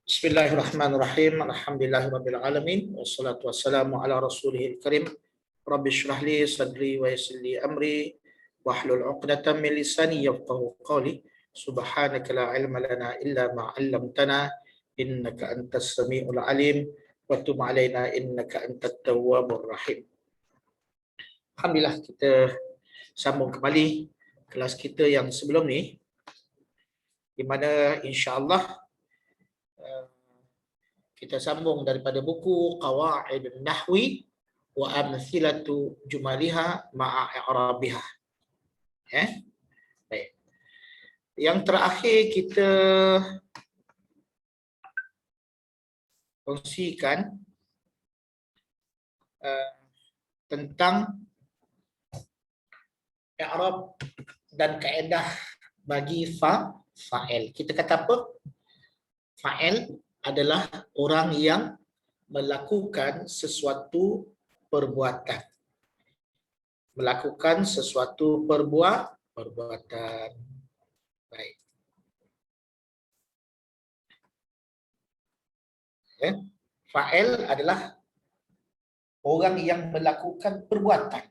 Bismillahirrahmanirrahim. Alhamdulillahirabbil alamin wassalatu wassalamu ala rasulihil karim. Rabbi shrah li sadri wa yassir li amri wahlul 'uqdatam min lisani yafqahu qawli. Subhanaka la ilma lana illa ma 'allamtana innaka antas samiul alim wa tub 'alaina innaka antat tawwabur rahim. Alhamdulillah, kita sambung kembali kelas kita yang sebelum ni, di mana insya-Allah kita sambung daripada buku Qawaidun Nahwi wa Amthilatu Jumaliha ma'a i'rabiha. Baik. Yang terakhir kita kongsikan tentang i'rab dan kaedah bagi fa'il. Kita kata apa? Fa'il adalah orang yang melakukan sesuatu perbuatan. Melakukan sesuatu perbuatan. Baik. Fa'il adalah orang yang melakukan perbuatan.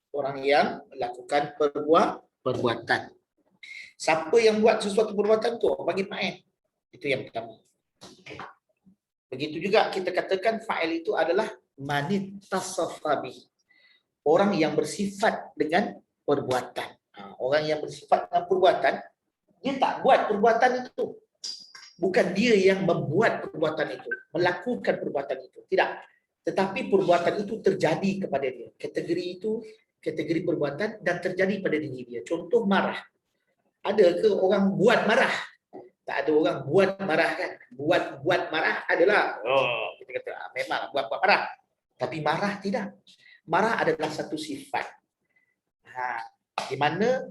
Orang yang melakukan perbuatan. Siapa yang buat sesuatu perbuatan tu? Bagi fa'il. Itu yang pertama. Begitu juga kita katakan fa'il itu adalah manittasaffabi. Orang yang bersifat dengan perbuatan. Orang yang bersifat dengan perbuatan, dia tak buat perbuatan itu. Bukan dia yang membuat perbuatan itu, melakukan perbuatan itu. Tidak. Tetapi perbuatan itu terjadi kepada dia. Kategori itu, kategori perbuatan dan terjadi pada diri dia. Contoh marah. Ada ke orang buat marah? Tak ada orang buat marah kan? Buat marah adalah kita kata memang buat marah. Tapi marah tidak. Marah adalah satu sifat. Di mana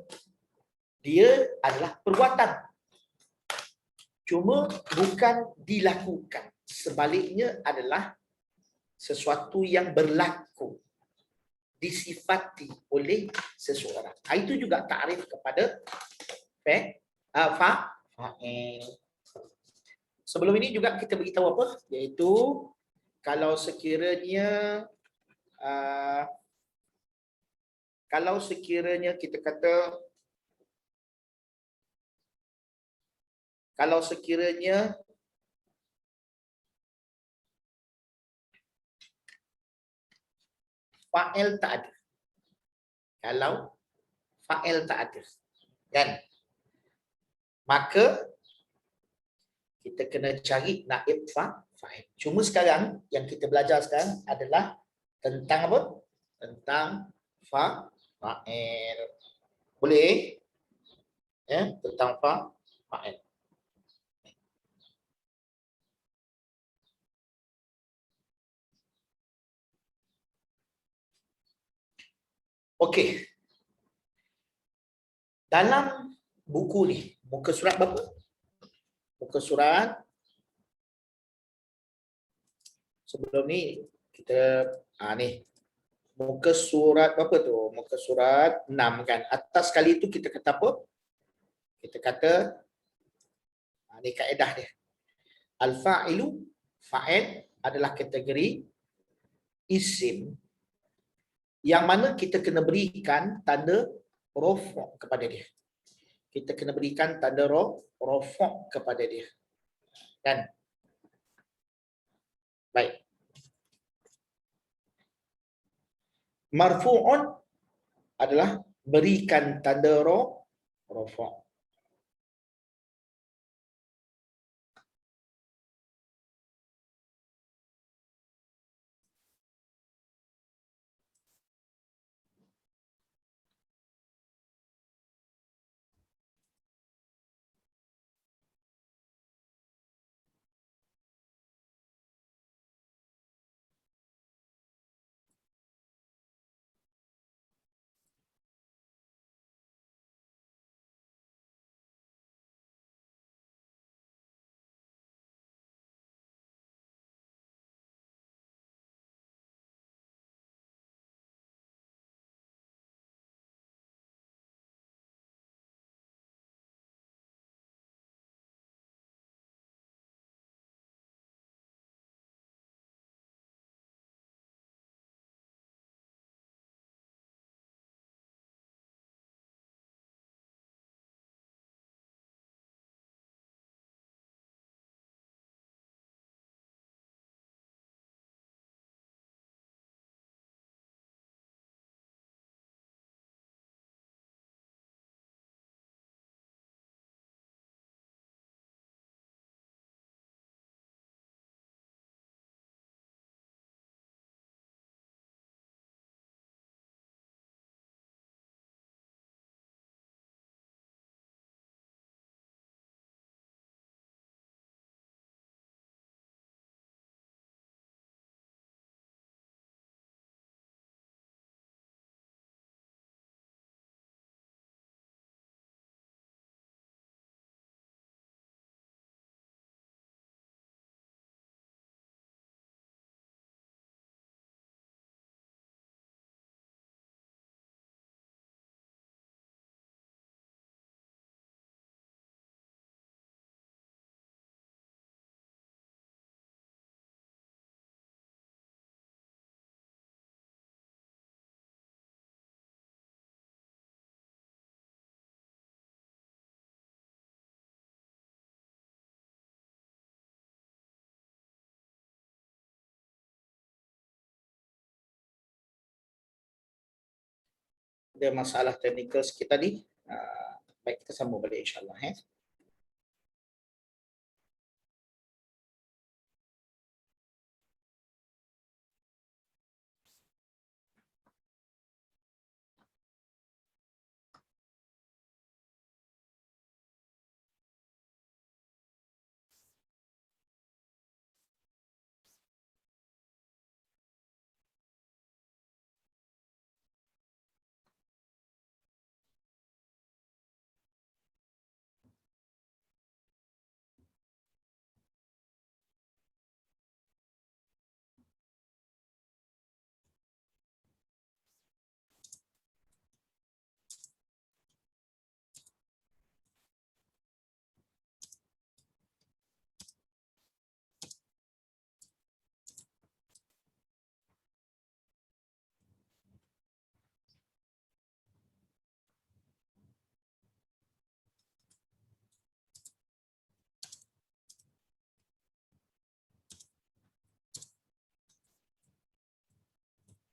dia adalah perbuatan. Cuma bukan dilakukan. Sebaliknya adalah sesuatu yang berlaku, disifati oleh seseorang. Itu juga takrif kepada fa'il. Sebelum ini juga kita beritahu apa? Iaitu kalau sekiranya kita kata, kalau sekiranya fa'il tak ada. Kalau fa'il tak ada. Kan? Maka kita kena cari naib fa'il. Cuma sekarang yang kita belajar sekarang adalah tentang apa? Tentang fa'il. Boleh? Tentang fa'il. Okey. Dalam buku ni, muka surat berapa? Muka surat sebelum ni kita ni muka surat berapa tu? Muka surat 6 kan. Atas sekali tu kita kata apa? Kita kata ni kaedah dia. Al-fa'ilu, fa'il adalah kategori isim yang mana kita kena berikan tanda rafa' kepada dia. Kita kena berikan tanda rafa' kepada dia. Kan? Baik. Marfu'un adalah berikan tanda rafa'. Ada masalah teknikal sikit tadi. Baik, kita sambung balik insyaAllah.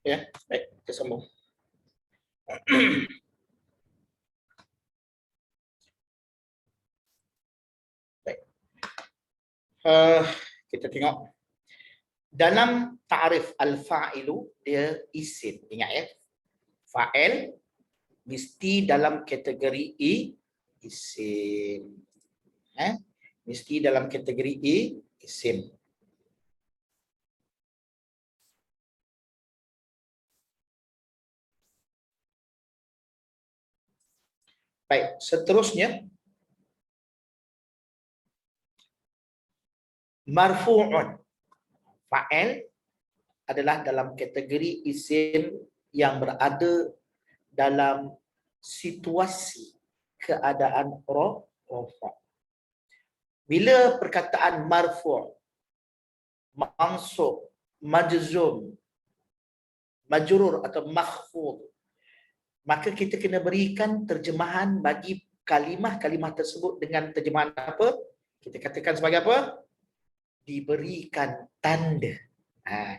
Ya, baik, kita sambung. Baik. Kita tengok dalam ta'rif al-fa'ilu, dia isim. Ingat ya, fa'il mesti dalam kategori isim. Mesti dalam kategori isim. Baik, seterusnya marfu'un. Fa'il adalah dalam kategori isim yang berada dalam situasi keadaan rafa'. Bila perkataan marfu', mansub, majzum, majrur atau makhfud, maka kita kena berikan terjemahan bagi kalimah-kalimah tersebut dengan terjemahan apa? Kita katakan sebagai apa? Diberikan tanda.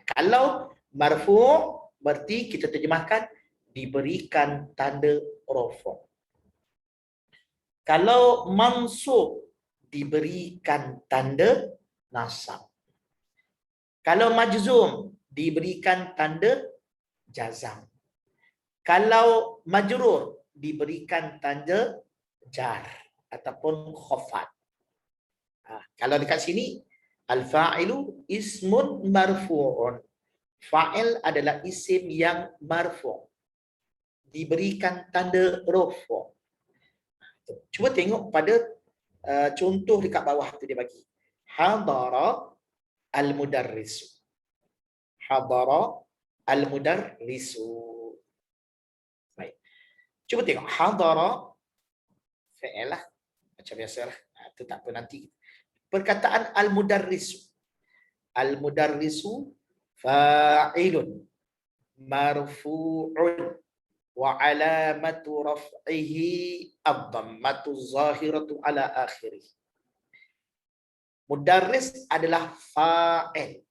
Kalau marfu' berarti kita terjemahkan diberikan tanda rafa'. Kalau mansub diberikan tanda nasab. Kalau majzum diberikan tanda jazam. Kalau majrur diberikan tanda jar ataupun khafat. Kalau dekat sini al-fa'ilu ismun marfu'un. Fa'il adalah isim yang marfu'. Diberikan tanda rafa'. Cuba tengok pada contoh dekat bawah tu dia bagi. Hadara al-mudarrisu. Hadara al-mudarrisu. Baik. Cuba tengok hadara fi'il lah. Macam biasalah. Itu tak apa nanti. Perkataan al-mudarrisu. Al-mudarrisu fa'ilun marfu'un wa alamatu raf'ihi ad-dhammatu zahiratu ala akhirih. Mudarris adalah fa'il.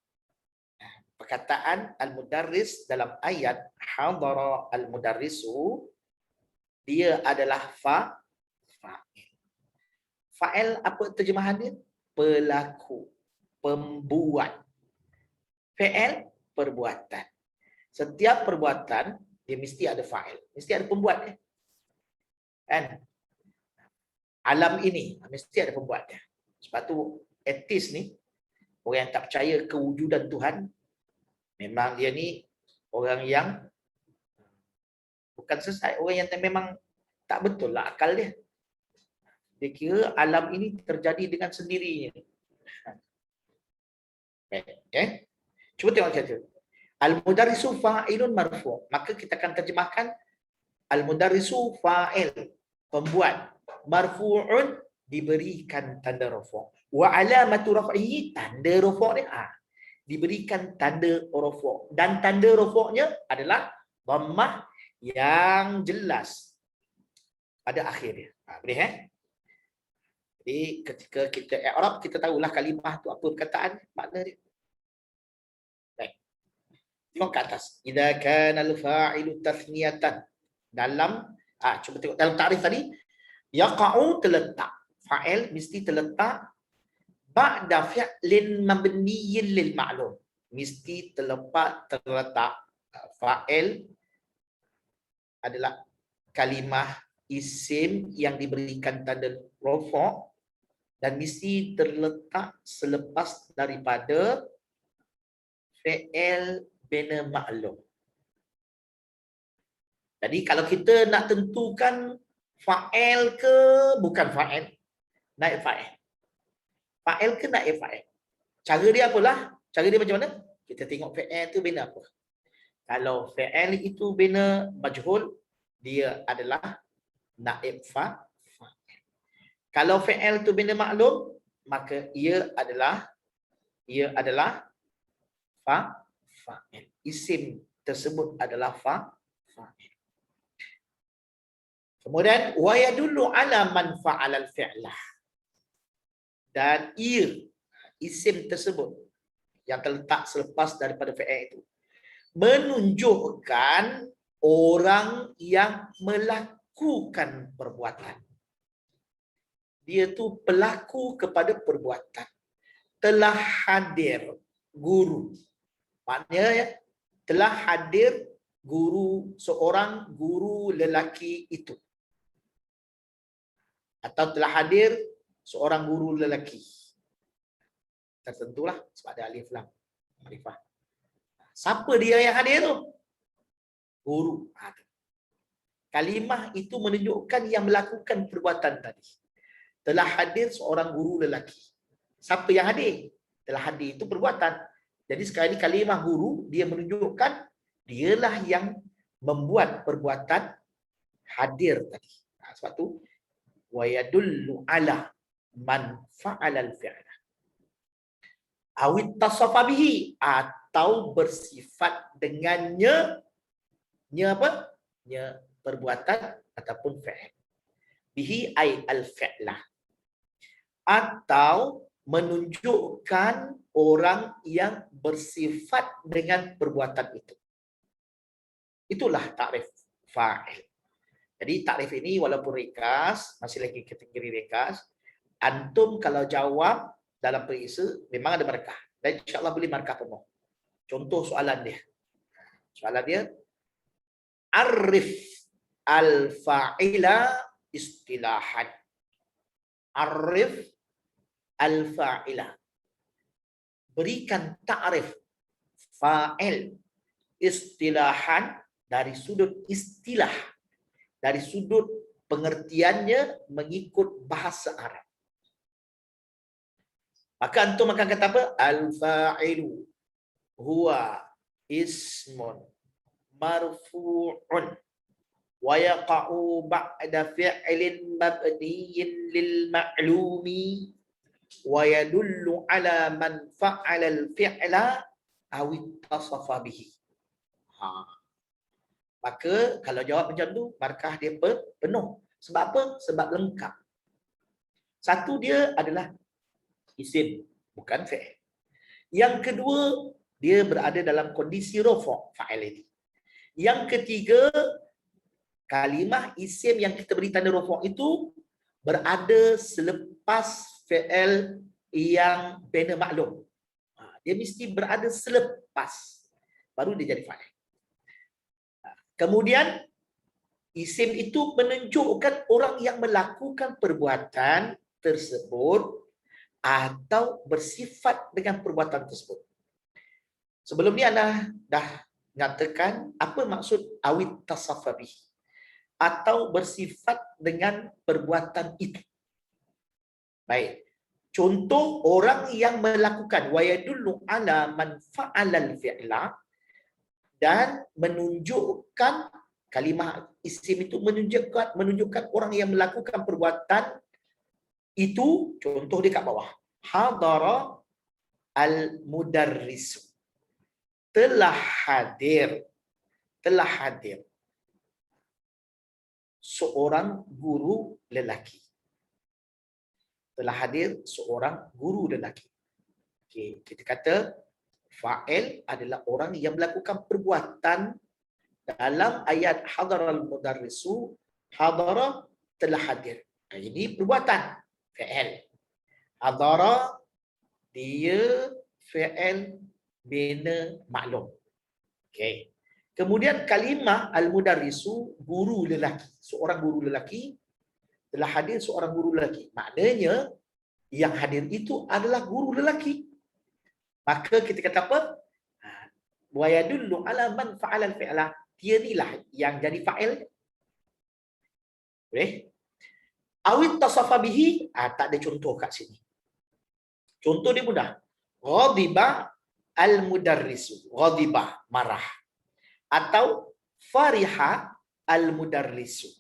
Perkataan al-mudarris dalam ayat hadara al-mudarrisu, dia adalah fa'il. Fa'il apa terjemahan dia? Pelaku, pembuat. Fi'il perbuatan. Setiap perbuatan dia mesti ada fa'il, mesti ada pembuatnya. Kan? Alam ini mesti ada pembuatnya. Sebab tu etis ni, orang yang tak percaya kewujudan Tuhan, memang dia ni orang yang bukan sesat, orang yang memang tak betul lah akal dia. Dia kira alam ini terjadi dengan sendirinya. Okay. Cuba tengok macam tu. Al-mudarrisu fa'ilun marfu'. Maka kita akan terjemahkan al-mudarrisu fa'il, pembuat. Marfu'un diberikan tanda rafa'. Wa alamatu raf'ihi, tanda rafa' dia diberikan tanda rafa'. Dan tanda rafa'nya adalah dhammah yang jelas pada akhirnya. Boleh Jadi ketika kita i'rab, kita tahulah kalimah tu apa perkataan, makna dia. Baik. Tengok ke atas. Idza kana al-fa'ilu tathniyatan. Dalam cuba tengok dalam takrif tadi, yaqa'u terletak. Fa'il mesti terletak ba'da fi'lin mabniyyin lil ma'lum. Mesti terletak fa'il adalah kalimah isim yang diberikan tanda rafa' dan mesti terletak selepas daripada fi'il bina ma'lum. Jadi kalau kita nak tentukan fa'il ke bukan fa'il, naib fa'il. Fa'il ke naib fa'il. Cara dia apalah? Cara dia macam mana? Kita tengok fi'il tu bina apa. Kalau fi'il itu bina majhul, dia adalah naib fa'il. Kalau fi'il tu bina maklum, maka ia adalah fa'il. Isim tersebut adalah fa'il. Kemudian wa yadullu ala man fa'ala al-fi'lah. Dan ia isim tersebut yang terletak selepas daripada fi'il itu menunjukkan orang yang melakukan perbuatan. Dia tu pelaku kepada perbuatan. Telah hadir guru. Maknanya telah hadir guru, seorang guru lelaki itu. Atau telah hadir seorang guru lelaki. Tertentulah sebab ada alif lam makrifah. Siapa dia yang hadir tu? Guru. Kalimah itu menunjukkan yang melakukan perbuatan tadi. Telah hadir seorang guru lelaki. Siapa yang hadir? Telah hadir itu perbuatan. Jadi sekali kalimah guru, dia menunjukkan dialah yang membuat perbuatan hadir tadi. Sebab tu wa yadullu ala man fa'ala al-fi'la aw ittasafa bihi, atau bersifat dengannya perbuatan ataupun fi'il. Bihi ay al-fi'lah, atau menunjukkan orang yang bersifat dengan perbuatan itu. Itulah takrif fa'il. Jadi takrif ini walaupun ringkas, masih lagi kategori ringkas, antum kalau jawab dalam periksa memang ada markah. Dan insya-Allah boleh markah penuh. Contoh soalan dia. Soalan dia, arif al-fa'ila istilahan. Arif al-fa'ila. Berikan ta'rif fa'il istilahan dari sudut istilah, dari sudut pengertiannya mengikut bahasa Arab. Maka antum akan kata apa? Al-fa'ilu huwa ismun marfu'un wa yaqa'u ba'da fi'lin mabniyyin lil ma'lumi wa yadullu ala man fa'ala al-fi'la aw ittasafa bihi. Maka kalau jawab macam tu, markah dia penuh. Sebab apa? Sebab lengkap. Satu, dia adalah isim, bukan fi'il. Yang kedua, dia berada dalam kondisi rafa' fa'il ini. Yang ketiga, kalimah isim yang kita beri tanda rafa' itu berada selepas fi'il yang bina maklum. Dia mesti berada selepas, baru dia jadi fa'il. Kemudian isim itu menunjukkan orang yang melakukan perbuatan tersebut atau bersifat dengan perbuatan tersebut. Sebelum ni anda dah nyatakan apa maksud awit tasafabi, atau bersifat dengan perbuatan itu. Baik. Contoh orang yang melakukan wa yadullu ala man fa'ala al-fi'la, dan menunjukkan kalimah isim itu menunjukkan orang yang melakukan perbuatan itu. Contoh dia kat bawah, hadara al-mudarris, telah hadir seorang guru lelaki. Telah hadir seorang guru lelaki. Okey, kita kata fa'il adalah orang yang melakukan perbuatan dalam ayat hadaral mudarrisu, hadara telah hadir. Ini perbuatan fi'il. Hadara dia fi'il bina maklum. Okey. Kemudian kalimah al-mudarrisu, guru lelaki. Seorang guru lelaki, telah hadir seorang guru lelaki. Maknanya yang hadir itu adalah guru lelaki. Maka kita kata apa? Wa yadullu ala man fa'ala al-fi'la. Dia inilah yang jadi fa'il. Boleh? Awit tasafa bihi, tak ada contoh kat sini. Contoh dia mudah. Ghadiba al-mudarrisu. Ghadiba, marah. Atau fariha al-mudarrisu.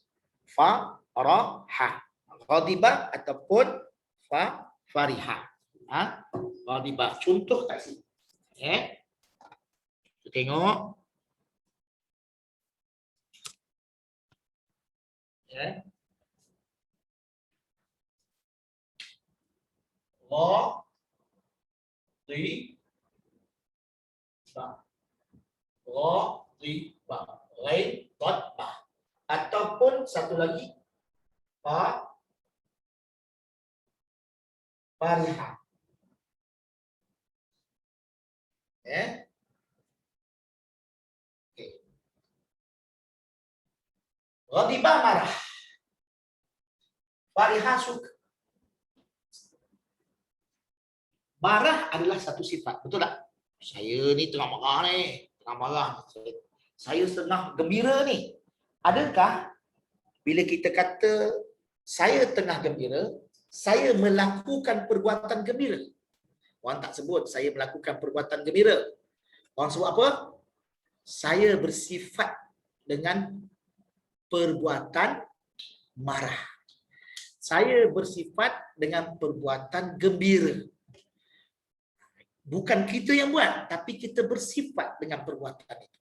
Faraha. Ghadiba ataupun fariha. Ghadiba. Contoh kat sini. Kita tengok. Ghadiba. Ghain dotba. Ataupun satu lagi fariha. Ghadiba marah. Fariha suka. Marah adalah satu sifat, betul tak? Saya ni tengah marah ni, tengah marah. Saya tengah gembira ni. Adakah bila kita kata saya tengah gembira, saya melakukan perbuatan gembira? Orang tak sebut saya melakukan perbuatan gembira. Orang sebut apa? Saya bersifat dengan perbuatan marah. Saya bersifat dengan perbuatan gembira. Bukan kita yang buat, tapi kita bersifat dengan perbuatan itu.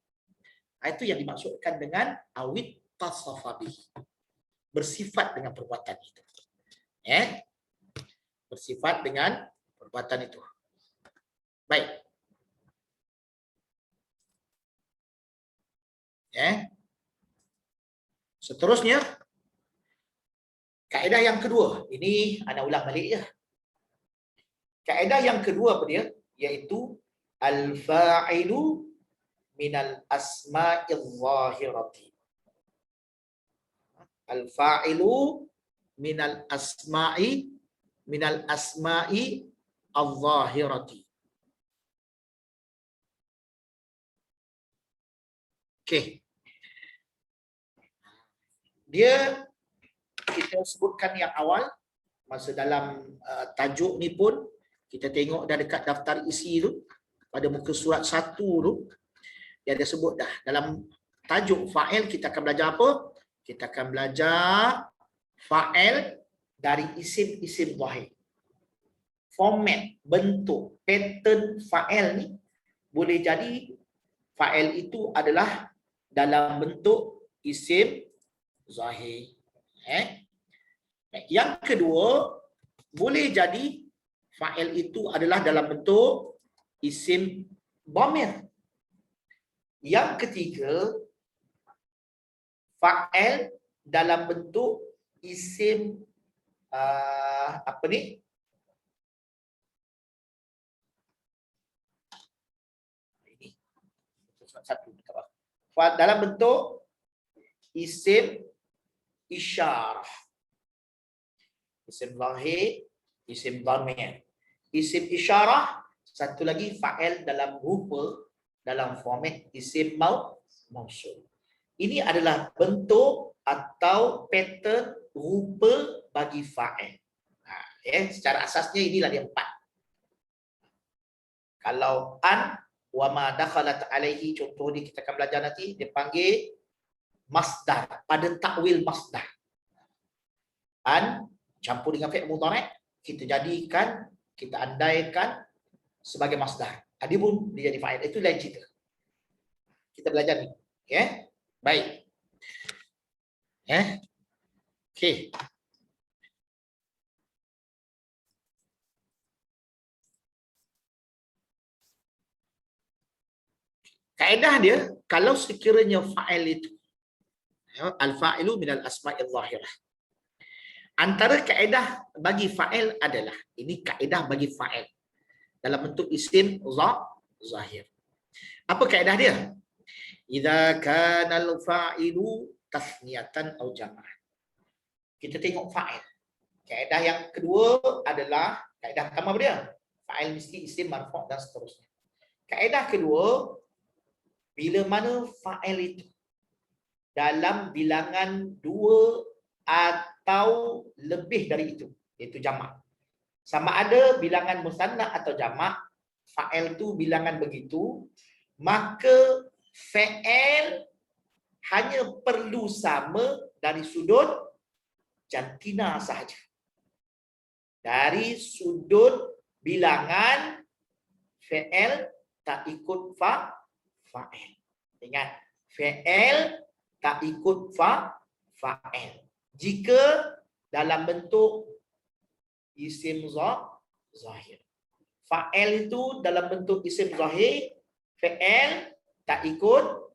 Itu yang dimaksudkan dengan awit tasafabi. Bersifat dengan perbuatan itu. Bersifat dengan perbuatan itu. Baik. Seterusnya, kaedah yang kedua. Ini ana ulang balik ya. Kaedah yang kedua apa dia? Iaitu al-fa'ilu minal asma'il zahirati. Al-fa'ilu minal asma'i al-zahirati. Okey. Dia kita sebutkan yang awal masa dalam tajuk ni pun kita tengok dah dekat daftar isi tu pada muka surat 1 tu dia ada sebut dah dalam tajuk fa'il kita akan belajar apa? Kita akan belajar fa'il dari isim-isim zahir. Format, bentuk, pattern fa'il ni boleh jadi fa'il itu adalah dalam bentuk isim zahir. Yang kedua, boleh jadi fa'il itu adalah dalam bentuk isim dhamir. Yang ketiga, fa'il dalam bentuk isim apa ni? Ini. Satu. Dalam bentuk isim isyarah. Isim zahir, isim dhamir. Isim isyarah, satu lagi fa'il dalam rupa, dalam format isim mausul. Ini adalah bentuk atau pattern rupa bagi fa'il. Secara asasnya inilah dia 4. Kalau an wa ma dakhalat alaihi, contoh ni kita akan belajar nanti, dia panggil masdar, pada takwil masdar. An campur dengan fi'il mudhari', kita jadikan, kita andaikan sebagai masdar. Dia pun dia jadi fa'il. Itu lain cerita. Kita belajar ni. Okey. Baik. Okey. Kaedah dia, kalau sekiranya fa'il itu, al-fa'ilu minal asma'il zahirah. Antara kaedah bagi fa'il adalah, ini kaedah bagi fa'il dalam bentuk isim zahir. Apa kaedah dia? Idza kana al-fa'ilu tasniyatan atau jam'an. Kita tengok fa'il. Kaedah yang kedua adalah kaedah pertama dia. Fa'il mesti isim marfu' dan seterusnya. Kaedah kedua, bila mana fa'il itu dalam bilangan 2 atau lebih dari itu, iaitu jamak. Sama ada bilangan musanna atau jamak, fa'il itu bilangan begitu, maka fa'il hanya perlu sama dari sudut jantina sahaja. Dari sudut bilangan fa'il tak ikut fa'il. Ingat, fa'il tak ikut fa'il. Jika dalam bentuk isim zahir. Fa'il itu dalam bentuk isim zahir, fa'il tak ikut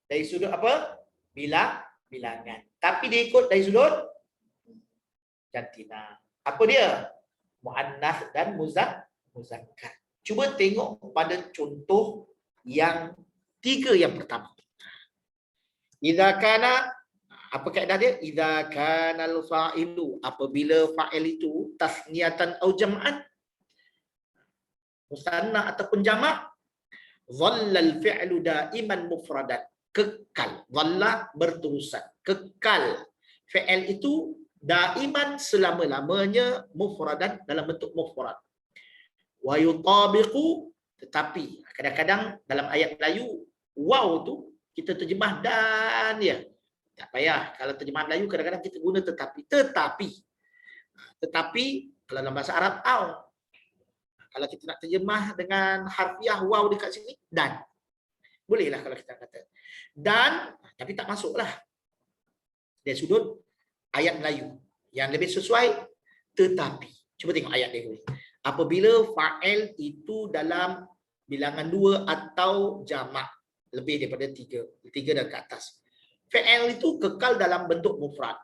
dari sudut apa? Bilangan. Tapi dia ikut dari sudut jantina. Apa dia? Muannas dan muzakkar. Cuba tengok pada contoh yang 3 yang pertama. Idza kana, apa kaedah dia? Idza kana al-fa'ilu, apabila fa'il itu tasniyatan atau jam'an, musanna ataupun jamak, dhalla al-fi'lu daiman mufradan, kekal. Dhalla berterusan, kekal. Fi'il itu daiman selama-lamanya mufradan dalam bentuk mufrad. Wa yutabiqu, tetapi kadang-kadang dalam ayat Melayu waw tu kita terjemah dan ya. Tak payah, kalau terjemah Melayu kadang-kadang kita guna tetapi. Tetapi kalau dalam bahasa Arab au. Kalau kita nak terjemah dengan harfiah waw dekat sini dan. Bolehlah kalau kita kata. Dan tapi tak masuklah. Dari sudut ayat Melayu yang lebih sesuai tetapi. Cuba tengok ayat dia dulu. Apabila fa'il itu dalam bilangan 2 atau jamak lebih daripada 3 dan ke atas. Fa'il itu kekal dalam bentuk mufrad.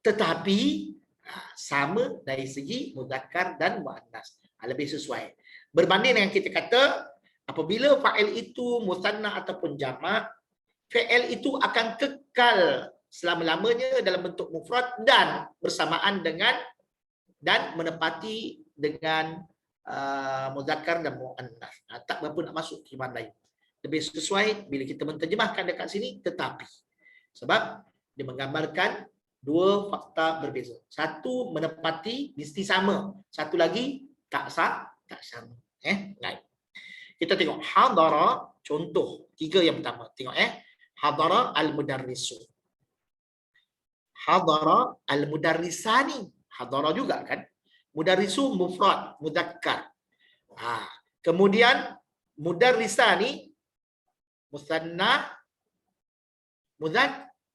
Tetapi sama dari segi muzakkar dan muannas. Lebih sesuai. Berbanding dengan kita kata apabila fa'il itu musanna ataupun jamak, fa'il itu akan kekal selama-lamanya dalam bentuk mufrad dan bersamaan dengan dan menepati dengan muzakkar dan muannas. Tak berapa nak masuk terjemahan lain. Lebih sesuai bila kita menterjemahkan dekat sini tetapi. Sebab dia menggambarkan 2 fakta berbeza. Satu menepati mesti sama. Satu lagi tak sama. Baik. Kita tengok hadara, contoh 3 yang pertama. Tengok hadara al-mudarrisu. Hadara al-mudarrisani. Hadara juga kan? Mudarrisu mufrad, muzakkar. Kemudian mudarrisani musanna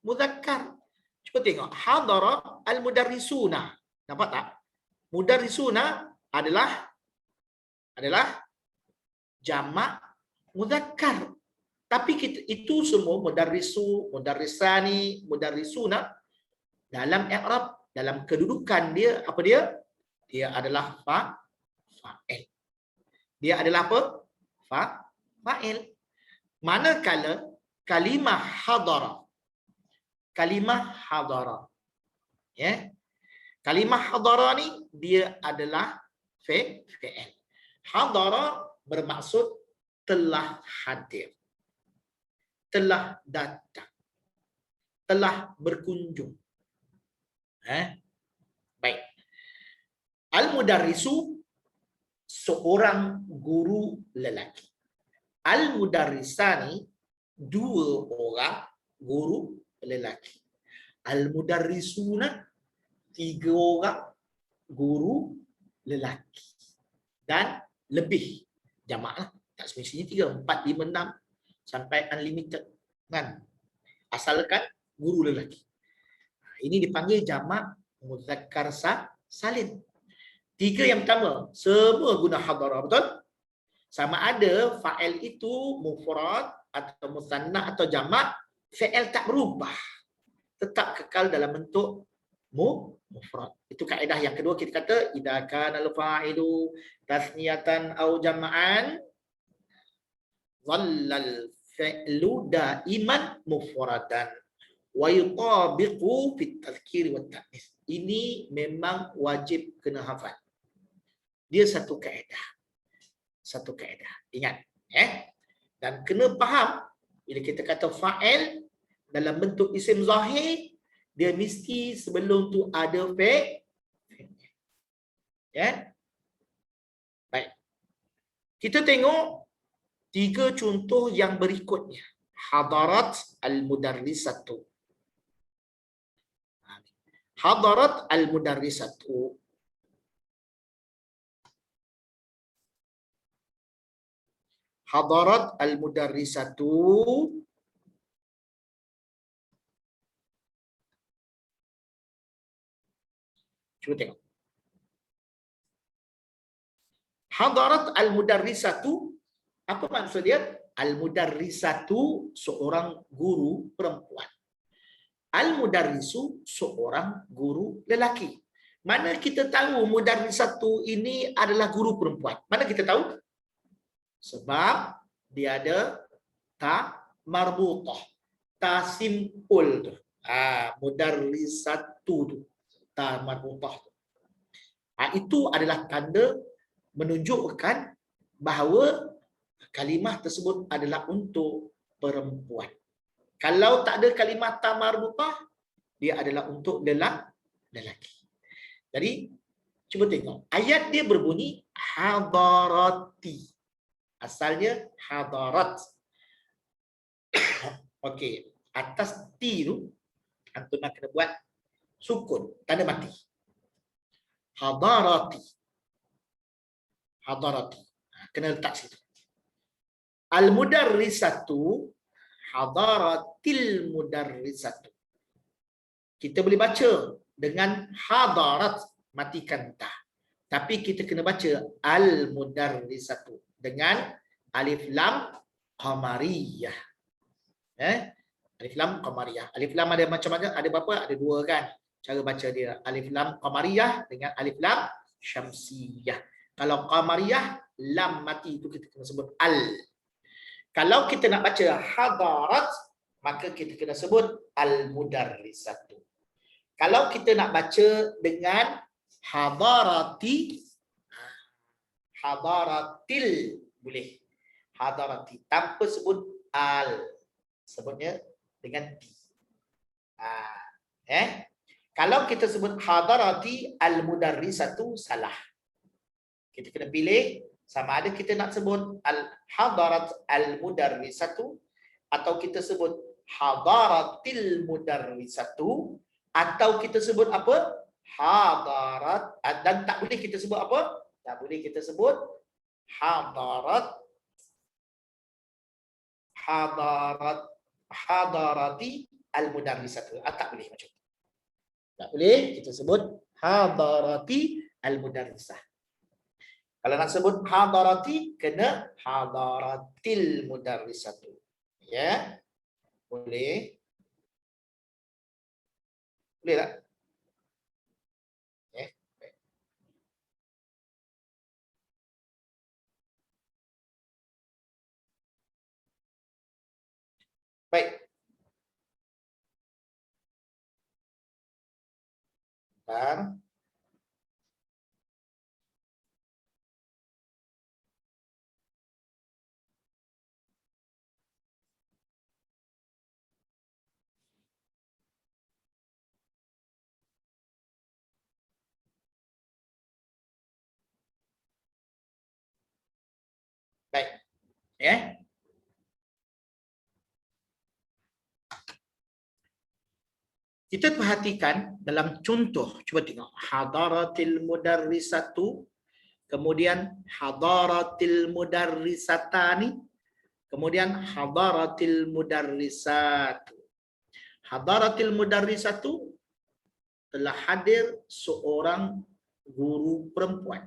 muzakkar. Cuba tengok hadara al-mudarrisuna. Nampak tak? Mudarrisuna adalah jamak muzakkar. Tapi itu semua mudarrisu, mudarrisani, mudarrisuna dalam i'rab, dalam kedudukan dia apa dia? Dia adalah fa'il. Dia adalah apa? Fa'il. Manakala kalimah hadara. Kalimah hadara ni dia adalah fi'il. Hadara bermaksud telah hadir. Telah datang. Telah berkunjung. Baik. Al-mudarrisu seorang guru lelaki. Al-mudarrisani 2 orang guru lelaki. Al-mudarrisuna 3 orang guru lelaki. Dan lebih jamaklah. Tak semestinya 3, 4, 5, 6 sampai unlimited kan. Asalkan guru lelaki. Ini dipanggil jamak muzakkar salim. 3 yang pertama, semua guna hadara, betul? Sama ada fa'il itu mufrad atau musanna atau jamak, fi'il tak berubah. Tetap kekal dalam bentuk mufrad. Itu kaedah yang kedua kita kata idza kana al-fa'ilu tasniyatan aw jam'an dhallal fi'lu daiman mufradan wa yutabiqu fit tadhkir wa ta'nis. Ini memang wajib kena hafal. Dia satu kaedah. Satu kaedah. Ingat, dan kena faham bila kita kata fa'il dalam bentuk isim zahir, dia mesti sebelum tu ada fi'il. Ya. Baik. Kita tengok 3 contoh yang berikutnya. Hadarat al-mudarrisatu. Hadarat al-mudarrisatu. Hadarat al-mudarrisatu. Cuba tengok. Hadarat al-mudarrisatu, apa maksud dia? Al-mudarrisatu seorang guru perempuan. Al-mudarrisu seorang guru lelaki. Mana kita tahu mudarrisatu ini adalah guru perempuan? Mana kita tahu? Sebab dia ada ta marbutah, ta simpul tu. Mudarrisatu tu, ta marbutah tu. Itu adalah tanda menunjukkan bahawa kalimah tersebut adalah untuk perempuan. Kalau tak ada kalimah ta marbutah, dia adalah untuk lelaki. Jadi cuba tengok. Ayat dia berbunyi hadarati. Asalnya hadarat. Okey, atas ti tu antum nak kena buat sukun, tanda mati. Hadarati. Hadarati. Kena letak situ. Al-mudarrisatu, hadaratil mudarrisatu. Kita boleh baca dengan hadarat, matikan ta. Tapi kita kena baca al-mudarrisatu dengan alif lam qamariyah. Alif lam qamariyah. Alif lam ada macam mana? Ada berapa? Ada 2 kan. Cara baca dia. Alif lam qamariyah dengan alif lam syamsiyah. Kalau qamariyah, lam mati itu kita kena sebut al. Kalau kita nak baca hadarat, maka kita kena sebut al-mudarrisatu. Kalau kita nak baca dengan hadarati, hadaratil boleh. Hadarati tanpa sebut al. Sebutnya dengan ti. Kalau kita sebut hadarati al-mudarrisatu, salah. Kita kena pilih sama ada kita nak sebut al-hadarat al-mudarrisatu atau kita sebut hadaratil mudarrisatu atau kita sebut apa? Hadarat. Dan tak boleh kita sebut apa? Tak boleh kita sebut hadarati al-mudarrisatu. Tak boleh macam tu. Tak boleh kita sebut hadarati al-mudarrisah. Kalau nak sebut hadarati, kena hadaratil mudarrisatu. Ya. Boleh. Boleh tak? Ya. Baik. Bentar. Baik. Ya. Kita perhatikan dalam contoh, cuba tengok. Hadaratil mudarrisatu, kemudian hadaratil mudarrisatani, kemudian hadaratil mudarrisatu. Hadaratil mudarrisatu telah hadir seorang guru perempuan.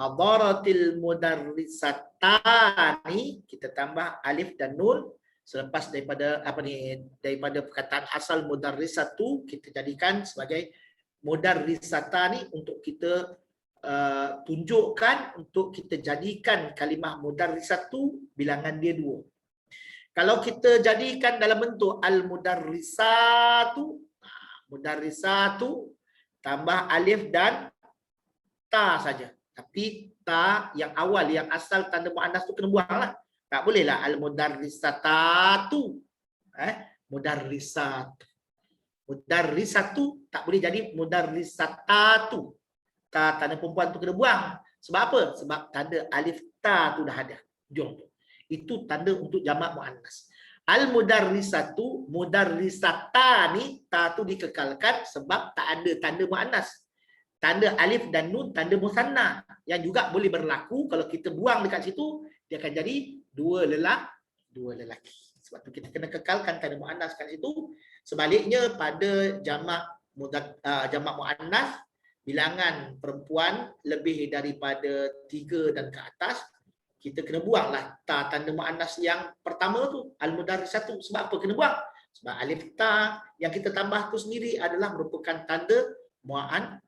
hadaratil mudarrisatani, kita tambah alif dan nun. Selepas daripada daripada perkataan asal mudarrisatu, kita jadikan sebagai mudarrisatani untuk kita tunjukkan, untuk kita jadikan kalimah mudarrisatu bilangan dia 2. Kalau kita jadikan dalam bentuk al-mudarrisatu, mudarrisatu tambah alif dan ta saja. Tapi ta yang awal, yang asal tanda muannas tu kena buanglah. Tak bolehlah al-mudarrisatatu. Mudarrisatu. Mudarrisatu tak boleh jadi mudarrisatatu. Ta tanda perempuan tu kena buang. Sebab apa? Sebab tanda alif ta tu dah ada. Jom tu. Itu tanda untuk jamak muannas. Al-mudarrisatu, mudarrisatani, ta tu dikekalkan sebab tak ada tanda muannas. Tanda alif dan nun tanda musanna yang juga boleh berlaku kalau kita buang dekat situ, dia akan jadi dua lelaki. Sebab tu kita kena kekalkan tanda muannas kat situ. Sebaliknya pada jamak muannas, bilangan perempuan lebih daripada 3 dan ke atas, kita kena buanglah ta tanda muannas yang pertama tu, al-mudarrisatu. Sebab apa kena buang? Sebab alif ta yang kita tambah tu sendiri adalah merupakan tanda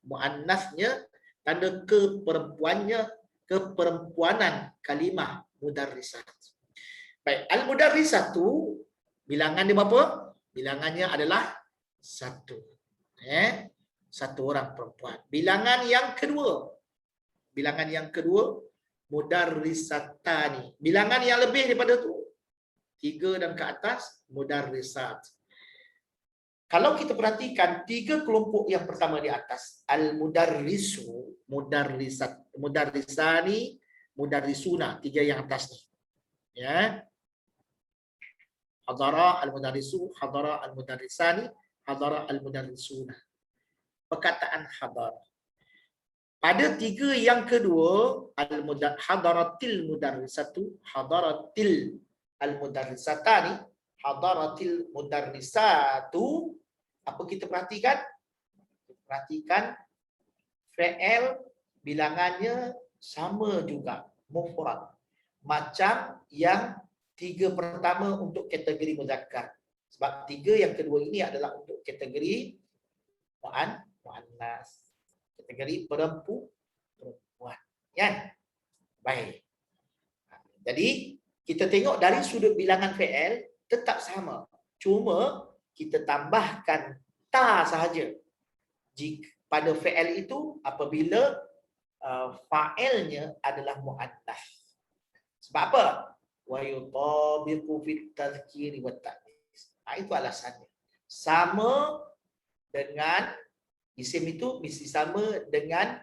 muannasnya, tanda keperempuanan kalimah mudarrisat. Baik, al-mudarrisatu bilangan dia berapa? Bilangannya adalah 1. Satu orang perempuan. Bilangan yang kedua mudarrisatani. Bilangan yang lebih daripada tu 3 dan ke atas mudarrisat. Kalau kita perhatikan 3 kelompok yang pertama di atas, al-mudarrisu, mudarrisani, mudarrisuna, 3 yang atas ni. Ya. Hadara al-mudarrisu, hadara al-mudarrisani, hadara al-mudarrisuna. Perkataan hadara. Pada 3 yang kedua, hadaratil mudarrisatu, hadaratil al-mudarrisatani, hadaratil mudarrisatu. Apa kita perhatikan? Perhatikan fi'il bilangannya sama juga, mufrad. Macam yang 3 pertama untuk kategori muzakkar. Sebab 3 yang kedua ini adalah untuk kategori muannas. Kategori perempuan. Ya. Baik. Jadi kita tengok dari sudut bilangan fi'il tetap sama. Cuma kita tambahkan ta sahaja. Jika pada fi'il itu apabila fa'ilnya adalah muannas. Sebab apa? Wa yutabiqu fit tadhkiri wat ta'nis. Itu alasannya. Sama dengan isim itu mesti sama dengan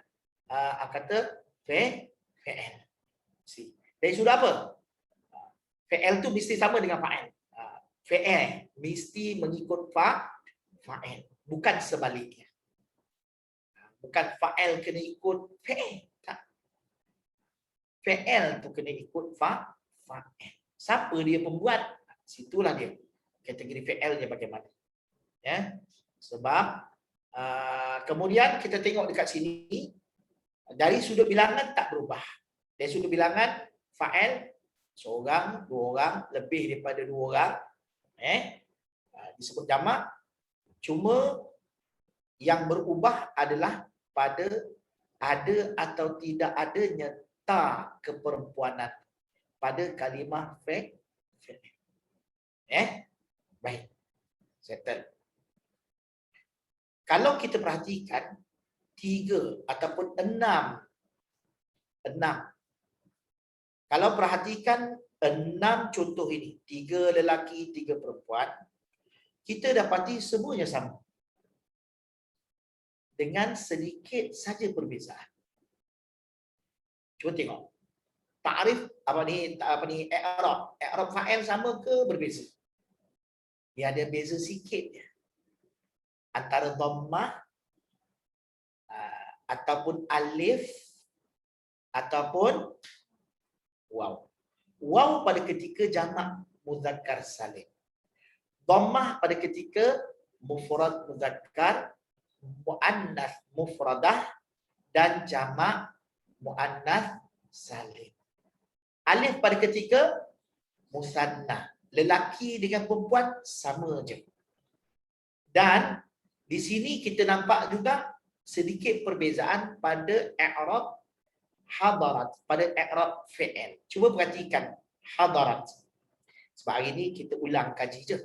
kata fi'il. Dari sudut apa? Fi'il tu mesti sama dengan fa'il. Fi'il mesti mengikut fa'il, bukan sebaliknya. Bukan fa'il kena ikut fi'il. Tak. Fi'il tu kena ikut fa'il. Siapa dia pembuat? Situlah dia. Kategori fi'il dia bagaimana. Ya. Sebab kemudian kita tengok dekat sini, dari sudut bilangan tak berubah. Dari sudut bilangan fa'il, seorang, 2 orang, lebih daripada 2 orang. Disebut jamak. Cuma yang berubah adalah pada ada atau tidak adanya ta keperempuanan pada kalimah fi'il. Baik. Settle. Kalau kita perhatikan 3 ataupun 6. Kalau perhatikan 6 contoh ini, 3 lelaki, 3 perempuan, kita dapati semuanya sama. Dengan sedikit saja perbezaan. Cuba tengok. Ta'rif apa ni i'rab. I'rab fa'il sama ke berbeza? Dia ada beza sikit je. Antara dhammah ataupun alif ataupun waw. Waw pada ketika jamak muzakkar salim. Dhammah pada ketika mufrad muzakkar muannas mufradah dan jamak muannas salim. Alif pada ketika musanna, lelaki dengan perempuan sama je. Dan di sini kita nampak juga sedikit perbezaan pada i'rab hadarat, pada i'rab fi'il. Cuba perhatikan hadarat. Sebab hari ni kita ulang kaji je.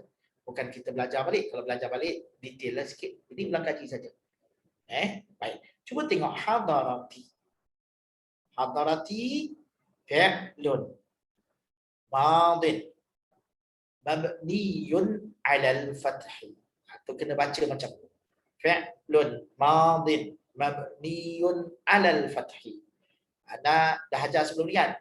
Bukan kita belajar balik. Kalau belajar balik, detail lah sikit. Ini ulang kaji saja. Baik. Cuba tengok hadarati. Hadarati fi'lun madin mabniyun 'alal fathi. Itu kena baca macam tu. Fi'lun madin mabniyun 'alal fathi. Anda dah ajar sebelum ni kan?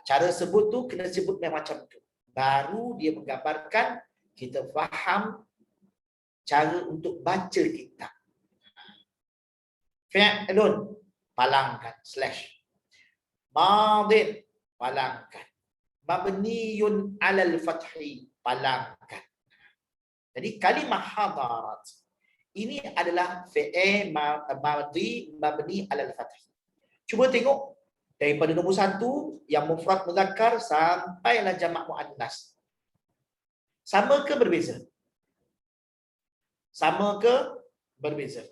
Cara sebut tu kena sebut macam tu. Baru dia menggambarkan kita faham cara untuk baca kitab. Fi'lun, palangkan, slash. Madin, palangkan. Mabniyun 'alal fathi, palangkan. Jadi kalimah hadarat ini adalah fi'il madhi mabni 'alal fathi. Cuba tengok daripada nombor 1 yang mufrad muzakkar sampailah jamak muannas. Sama ke berbeza? Sama ke berbeza?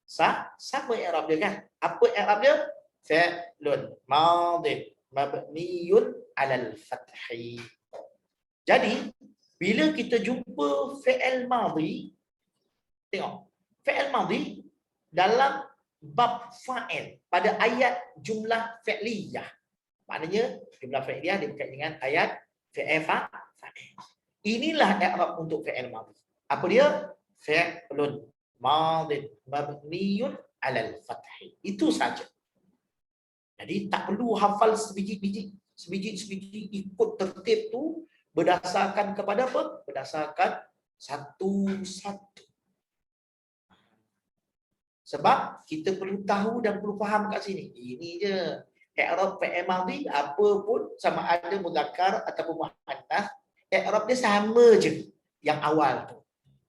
Sama i'rab dia kan? Apa i'rab dia? Fi'lun madin mabniyun 'alal fathi. Jadi bila kita jumpa fi'il madhi, tengok fi'il madhi dalam bab fa'il pada ayat jumlah fi'liyah. Maknanya jumlah fi'liyah dia berkaitan dengan ayat fi'il fa'il. Inilah i'rab untuk fi'il madhi. Apa dia? Fi'lun madin mabniyun 'alal fathi. Itu saja. Jadi tak perlu hafal sebiji-biji ikut tertib tu berdasarkan kepada apa? Berdasarkan satu-satu. Sebab kita perlu tahu dan perlu faham kat sini. Ini je. I'rab fi'il madhi apa pun sama ada muzakkar ataupun muannas, i'rab dia sama je yang awal tu.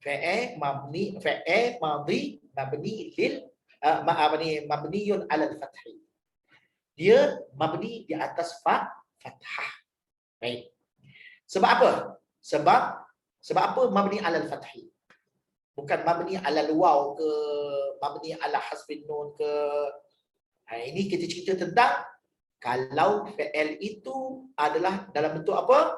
Fi'il madhi mabni lil mabniyun 'alal fathi. Dia mabni di atas fathah. Baik. Sebab apa? Sebab apa mabni 'alal fathi? Bukan mabni 'alal waw ke mabni 'ala hasbin nun ke. Ini kita cerita tentang kalau fi'il itu adalah dalam bentuk apa?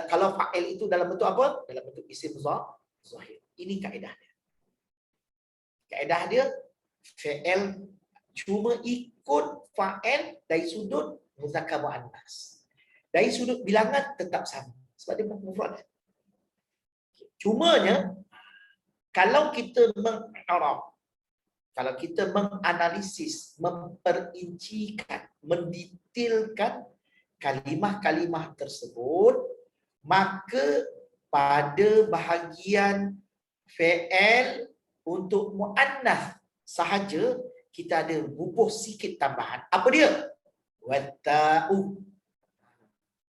Kalau fa'il itu dalam bentuk apa? Dalam bentuk isim zahir. Ini kaedah dia. Kaedah dia fi'il cuma ikut fa'il dari sudut muzakkar muannas. Dari sudut bilangan tetap sama sebab dia mufrad. Cumanya kalau kita mengarab, kalau kita menganalisis, memperincikan, mendetailkan kalimah-kalimah tersebut, maka pada bahagian fi'il untuk muannas sahaja kita ada bubuh sikit tambahan. Apa dia? Watta'u.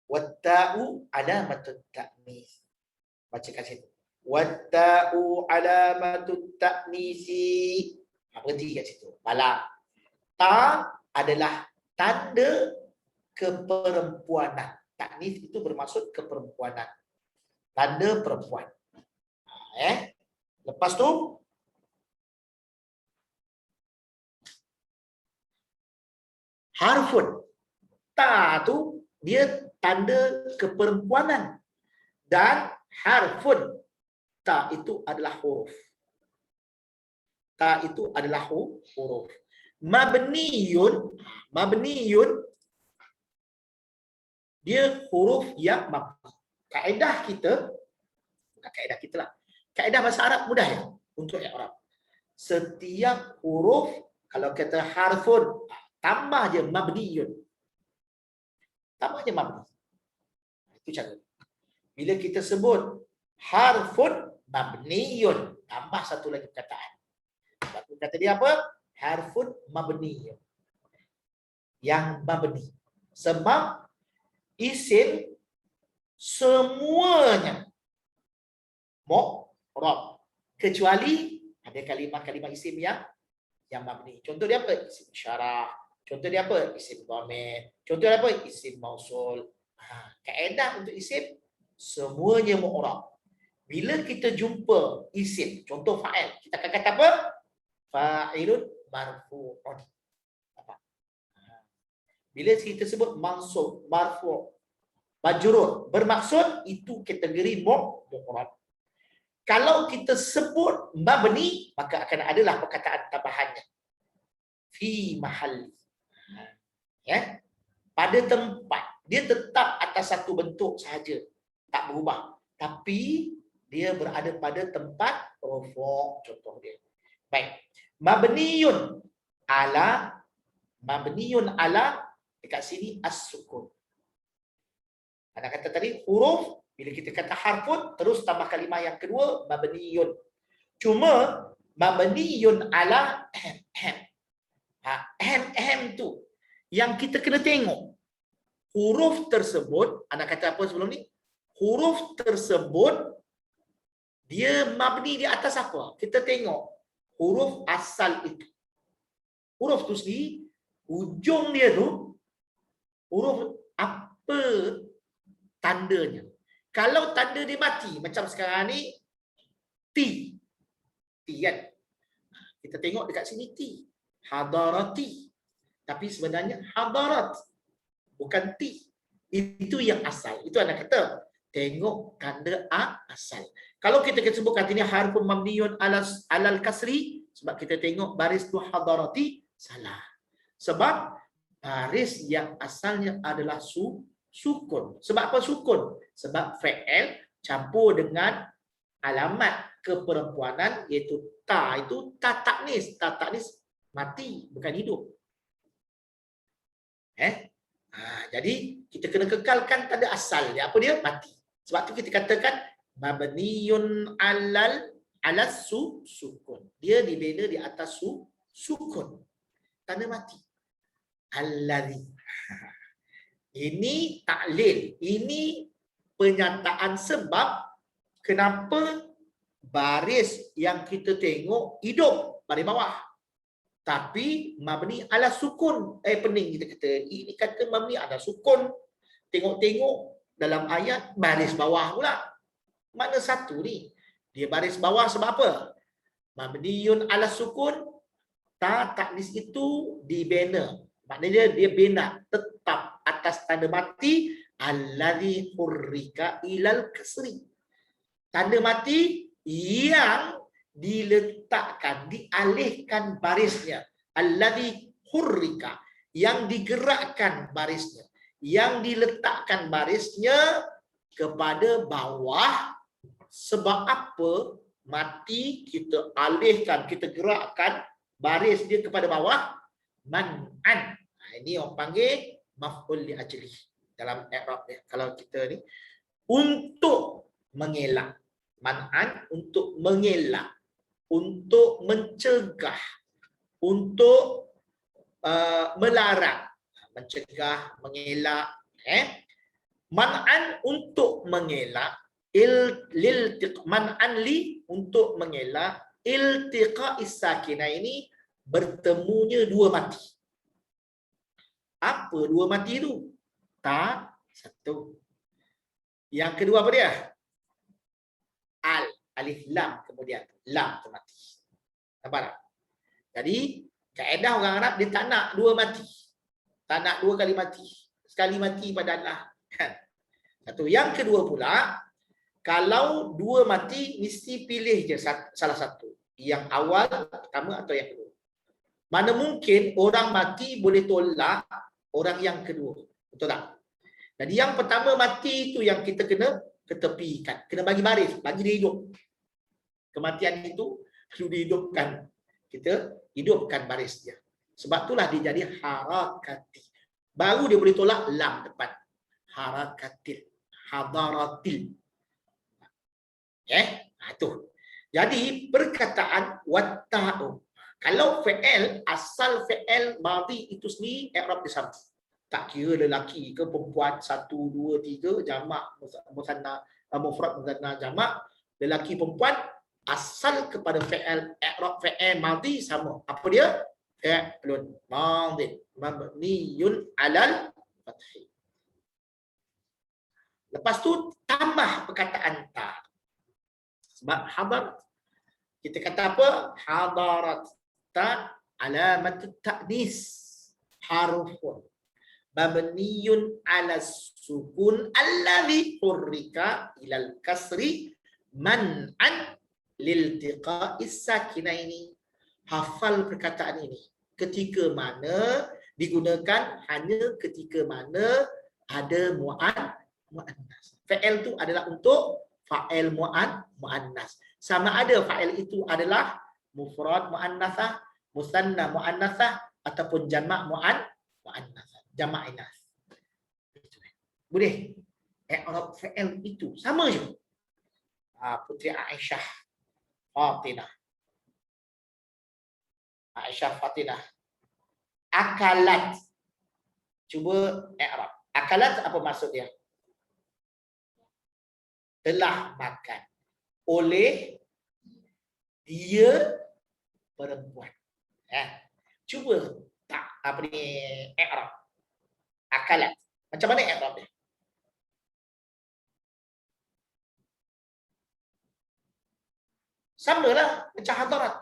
Watta'u alamatut ta'nis. Baca kat situ. Watta'u alamatut ta'nisi. Berhenti kat situ. Malam. Ta adalah tanda keperempuanan. Ta'nis itu bermaksud keperempuanan. Tanda perempuan. Lepas tu harfun. Ta tu dia tanda keperempuanan. Dan harfun. Ta itu adalah huruf. Ta itu adalah huruf. Mabniyun. Mabniyun. Dia huruf yang mabni. Kaedah kita. Bukan kaedah kita lah. Kaedah bahasa Arab mudah ya. Untuk i'rab. Setiap huruf. Kalau kata harfun. Tambah je mabniyun. Tambah je mabni. Itu cara. Bila kita sebut harfun mabniyun. Tambah satu lagi perkataan. Kata dia apa? Harfun mabniyun. Yang mabni. Sebab isim semuanya mu'rab. Kecuali ada kalimah-kalimah isim yang yang mabni. Contoh dia apa? Isim isyarah. Contoh dia apa? Isim dhamir. Contoh dia apa? Isim mausul. Kaedah untuk isim semuanya mu'rab. Bila kita jumpa isim, contoh fa'il, kita akan kata apa? Fa'ilun marfu'un. Bila kita sebut mansub, marfu', majrur, bermaksud itu kategori mu'rab. Kalau kita sebut mabni, maka akan adalah perkataan tambahannya. Fi mahal. Ya. Pada tempat. Dia tetap atas satu bentuk sahaja. Tak berubah. Tapi dia berada pada tempat rufu', contoh dia. Baik. Mabniun ala dekat sini as-sukun. Ada kata tadi huruf, bila kita kata harfun terus tambah kalimah yang kedua mabniun. Cuma mabniun ala tu yang kita kena tengok. Huruf tersebut, anak kata apa sebelum ni? Huruf tersebut dia mabni di atas apa? Kita tengok huruf asal itu. Huruf tu sendiri, ujung dia tu huruf apa tandanya. Kalau tanda dia mati, macam sekarang ni T. T kan? Kita tengok dekat sini T. Hadarati. Tapi sebenarnya hadarat. Bukan T. Itu yang asal. Itu anak kata. Tengok tanda A asal. Kalau kita sebut kata ini harfun mabniyun alal kasri, sebab kita tengok baris tu hadarati, salah. Sebab baris yang asalnya adalah sukun. Sebab apa sukun? Sebab fa'il campur dengan alamat keperempuanan iaitu ta, itu ta taknis. Ta taknis mati, bukan hidup. Jadi kita kena kekalkan tanda asal dia. Apa dia? Mati. Sebab tu kita katakan mabniyun ala sukun. Dia dibina di atas sukun. Tanda mati. Allazi. Ini taklil. Ini penyataan sebab kenapa baris yang kita tengok hidup baris bawah. Tapi mabni ala sukun. Pening kita kata. Ini kata mabni ala sukun. Tengok-tengok dalam ayat baris bawah pula. Mana satu ni? Dia baris bawah sebab apa? Mabniun ala sukun. Ta taknis itu dibina. Maknanya dia bina tetap atas tanda mati allazi hurrika ilal kasri. Tanda mati yang diletakkan, dialihkan barisnya. Allazi hurrika, yang digerakkan barisnya, yang diletakkan barisnya kepada bawah. Sebab apa? Mati kita alihkan, kita gerakkan baris dia kepada bawah. Man'an. Ini orang panggil maf'ul li ajli dalam i'rab dia. Kalau kita ni untuk mengelak. Man'an untuk mengelak, untuk mencegah, untuk melarang, mencegah, mengelak. Man'an untuk mengelak, man'an li untuk mengelak, iltiqa'is sakinah ini bertemunya dua mati. Apa dua mati itu? Ta satu. Yang kedua apa dia? Alif lam, kemudian lam tu mati. Nampak tak? Jadi kaedah orang Arab dia tak nak dua mati. Tak nak dua kali mati. Sekali mati pada Allah. Satu. Yang kedua pula, kalau dua mati mesti pilih je salah satu. Yang awal, pertama atau yang kedua. Mana mungkin orang mati boleh tolak orang yang kedua. Betul tak? Jadi yang pertama mati itu yang kita kena ketepikan. Kena bagi baris, bagi dia hidup. Kematian itu perlu dihidupkan. Kita hidupkan baris dia. Sebab itulah dia jadi harakati. Baru dia boleh tolak lam depan. Harakatil. Hadaratil. Itu. Jadi perkataan watta'u. Kalau fi'il, asal fi'il madhi itu sendiri i'rab dia sama. Tak kira lelaki ke perempuan, 1, 2, 3, jamak, musanna, mufrad, musanna, jamak, lelaki perempuan asal kepada fi'il i'rab fi'il madhi sama. Apa dia? Fi'lun madhi mabniyun 'alal fathi. Lepas tu tambah perkataan ta. Sebab hadar kita kata apa? Hadarat ta alamat ta'nis harufun mabniyun 'ala sukun alladhi hurrika ilal kasri man'an liltiqa'is sakinaini. Hafal perkataan ini. Ketika mana digunakan hanya ketika mana ada muannas. Fa'il tu adalah untuk fa'il muannas. Sama ada fa'il itu adalah mufrad muannasah, musanna muannasah ataupun jamak muannasah, jamak inas. Boleh. I'rab fa'il itu sama je. Putri Aisyah Fatinah. Aisyah Fatinah. Akalat. Cuba i'rab. Akalat apa maksud dia? Telah makan oleh dia perempuan. Cuba tak apa ni i'rab. Akalat. Macam mana i'rab dia? Samalah macam hadarat.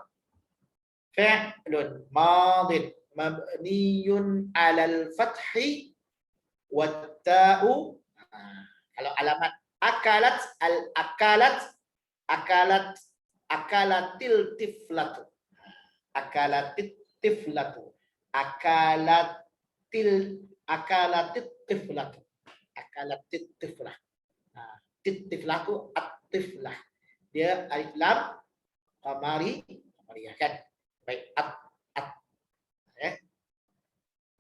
Fi'lun madin mabniyun 'alal fathi wat ta'u. Kalau alamat akalat akalatil tiflatu. Akalatit tiflatu. Akalatit tiflatu. Akalatit tiflah. Tiflatu at-tiflah. Dia alif lam qamari kan. Baik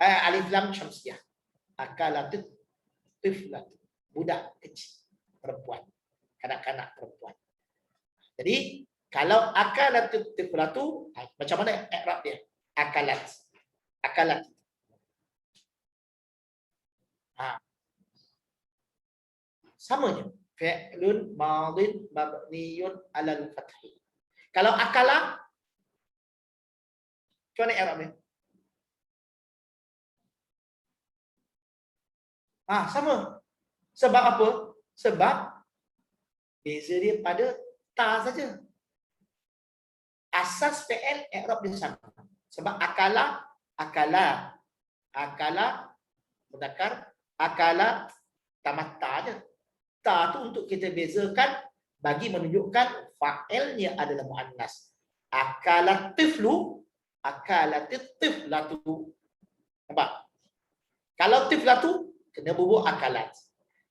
alif lam syamsiyah. Akalatit tiflat, budak kecil perempuan, kanak-kanak perempuan. Jadi kalau akalatit tiflatu macam mana i'rab dia? Akalat sama je. Fi'lun madin mabniyun 'alal fathi. Kalau akala macam mana i'rab dia? Sama. Sebab apa? Sebab beza dia pada ta saja. Asas fi'il i'rab dia sama. Sebab akala mudzakkar, akala tamat ta aja. Ta tu untuk kita bezakan bagi menunjukkan fa'ilnya adalah muannas. Akalat tiflu, akalatit tiflatu. Nampak? Kalau tiflatu kena bubuk akalat.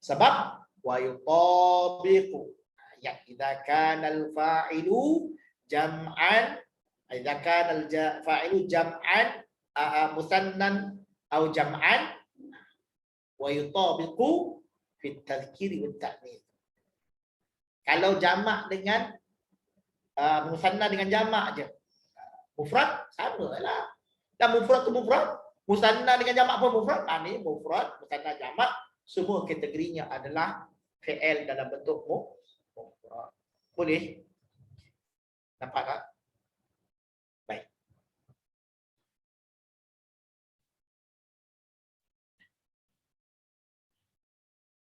Sebab wa yutabiqu ya idza kana al-fa'ilu jam'an, idza kana al-fa'ilu jam'an musannan atau jam'an wa yutabiqu fi tadhkiri wa ta'nis. Kalau jamak dengan musanna dengan jamak aja. Mufrad samalah. Dan mufrad tu mufrad, musanna dengan jamak pun mufrad. Ni mufrad, musanna, jamak, semua kategorinya adalah fi'il dalam bentuk mufrad. Boleh? Nampak tak? Baik.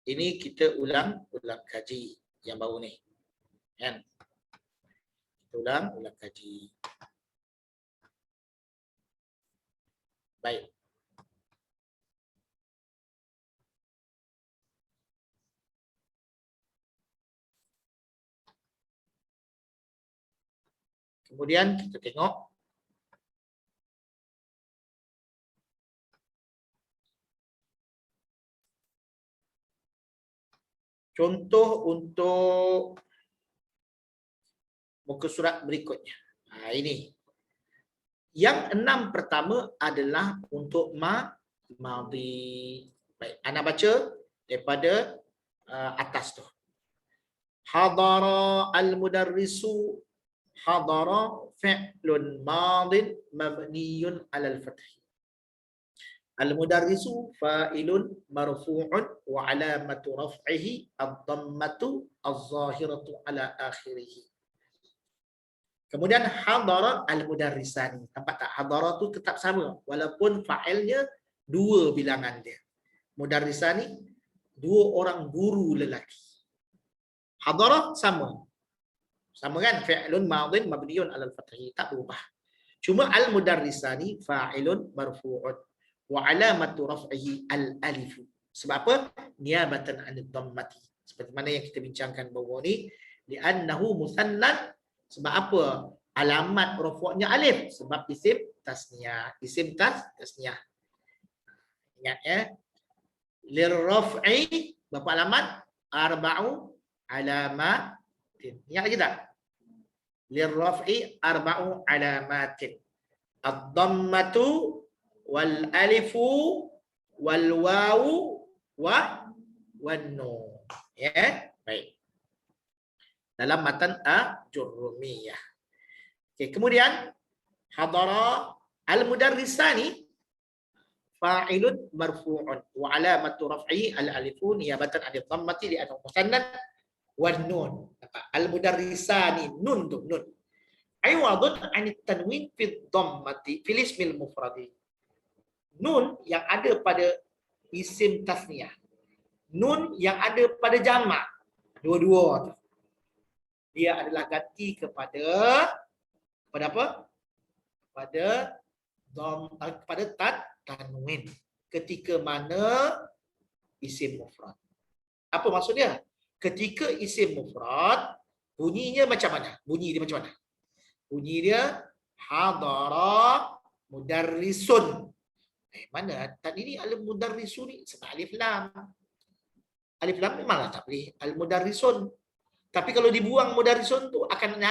Ini kita ulang kaji yang baru ni. Kan? Kita ulang kaji. Baik. Kemudian kita tengok contoh untuk muka surat berikutnya. Ini. Yang 6 pertama adalah untuk madhi. Baik, ana baca daripada atas tu. Hadara al-mudarrisu. Hadara fi'lun madin mabniyun 'alal fath. Al-mudarrisu fa'ilun marfu'un wa 'alamatu raf'ihi ad-dhammatu adh-dhahiratu 'ala akhirih. Kemudian hadara al-mudarrisani. Nampak tak? Hadara tu tetap sama walaupun fa'ilnya dua bilangan dia. Mudarrisani dua orang guru lelaki. Hadara sama. Sama kan? Fi'lun madhin mabniun 'alal fathi, tak berubah. Cuma al-mudarrisani fa'ilun marfu'un wa 'alamatu raf'ihi al-alif. Sebab apa? Niabatan 'anid dhammati. Seperti mana yang kita bincangkan baru ni, li'annahu musannan. Sebab apa? Alamat rafa'nya alif, sebab isim tasniyah. Isim tasniyah. Ingat ya. Lirraf'i berapa alamat? Arba'u alamatin. Ingat lagi tak? Lirraf'i arba'u alamatin. Ad-dhammatu wal alifu wal wawu wan nun. Ya, baik. Dalam matan Ajurrumiyah. Okey, kemudian hadara al-mudarrisani fa'ilun marfu'un wa alamatu raf'i al-alifun niyabatan 'anil dhammati li'annahu musannan wan nun. Al-mudarrisani nun tu nun. Aiwadun 'anit tanwin fi dhammati fil ismil mufradi. Nun yang ada pada isim tasniyah. Nun yang ada pada jamak. Dua-dua tu. Dia adalah ganti kepada apa? Kepada tanwin ketika mana isim mufrad. Apa maksud dia? Ketika isim mufrad bunyinya macam mana? Bunyi dia macam mana? Bunyi dia hadara mudarrisun. Mana tadi ni al-mudarrisun ni sebab alif lam. Alif lam memanglah tak boleh al-mudarrisun. Tapi kalau dibuang mudarrisun tu akan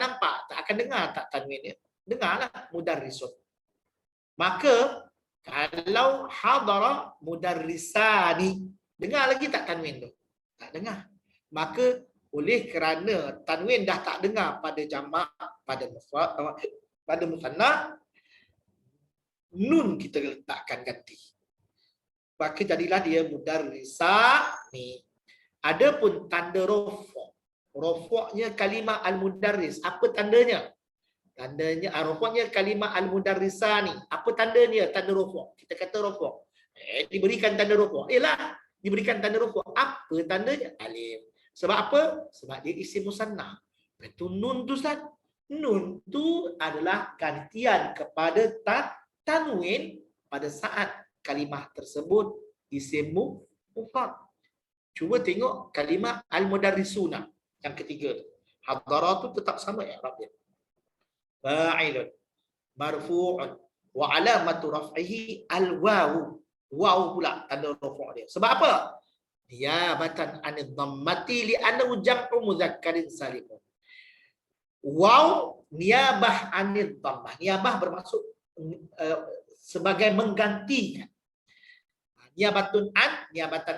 nampak, tak akan dengar tak tanwin dia. Dengarlah mudarrisun. Maka kalau hadara mudarrisani, dengar lagi tak tanwin tu? Tak dengar. Maka oleh kerana tanwin dah tak dengar pada jamak, pada mufrad, pada musanna, nun kita letakkan ganti. Maka jadilah dia mudarrisani. Adapun tanda rafa'. Rafa'nya kalimah al-mudarris. Apa tandanya? Tandanya rafa'nya kalimah al-mudarrisani. Apa tandanya? Tanda rafa'. Kita kata rafa'. Diberikan tanda rafa'. Diberikan tanda rafa'. Apa tandanya? Alif. Sebab apa? Sebab dia isim musanna. Itu nun tu Ustaz. Nun tu adalah gantian kepada tanwin pada saat kalimah tersebut isim mufrad. Cuba tengok kalimah al-mudarrisuna yang ketiga tu. Hadara tu tetap sama i'rab dia. Fa'ilun marfu'un wa alamatu raf'ihi al-wawu. Wawu pula tanda rafa' dia. Sebab apa? Niyabatan 'anil dhammati li'annahu jam'u mudzakkarin salim. Waw niyabah 'anil dhammah. Niyabah bermaksud sebagai menggantikan. Niyabatan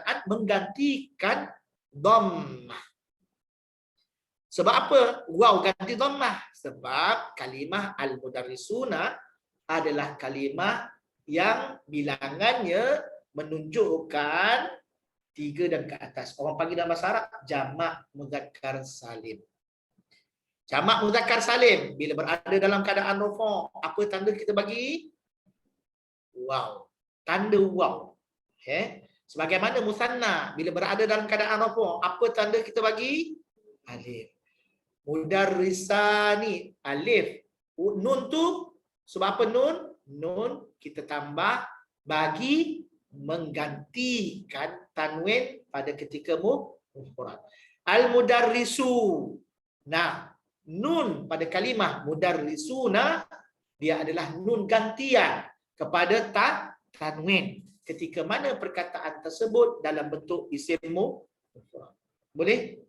an menggantikan dhammah. Sebab apa? Waw ganti dhammah. Sebab kalimah al-mudarrisuna adalah kalimah yang bilangannya menunjukkan 3 dan ke atas. Orang panggil dalam bahasa Arab jamak mudzakkar salim. Jamak mudzakkar salim bila berada dalam keadaan rafa', apa tanda kita bagi? Waw. Tanda waw. Okay. Sebagaimana musanna bila berada dalam keadaan rafa', apa tanda kita bagi? Alif. Mudarrisani alif. Nun tu sebab apa nun? Nun kita tambah bagi menggantikan tanwin pada ketika mufrad. Al-mudarrisu. Nah, nun pada kalimah mudarrisuna dia adalah nun gantian kepada tanwin ketika mana perkataan tersebut dalam bentuk isim mufrad. Boleh?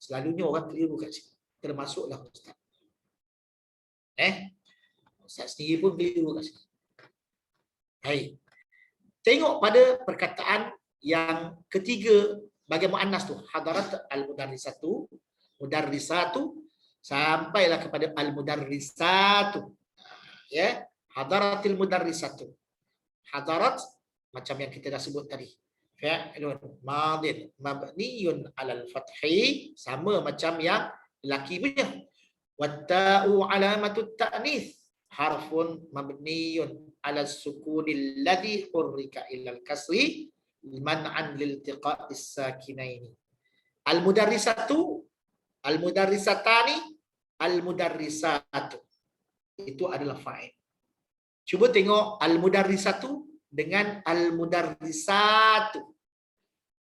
Selalunya orang keliru kat sini. Termasuklah Ustaz. Ustaz sendiri pun keliru kat sini. Baik. Tengok pada perkataan yang ketiga bagi muannas tu. Hadarat al-mudarrisatu, mudarrisatu, sampailah kepada al-mudarrisatu. Ya, hadaratil mudarrisatu. Hadarat macam yang kita dah sebut tadi. Fi'lun madin mabniyun 'alal fathi, sama macam yang lelaki punya. Watta'u alamatut ta'nits harfun mabniyun ala sukunil ladhi hurrika ilal kasri man'an liltiqa'is sakinaini. Al-mudarrisatu, al-mudarrisatani, al-mudarrisatu. Itu adalah fa'il. Cuba tengok al-mudarrisatu dengan al-mudarrisatu.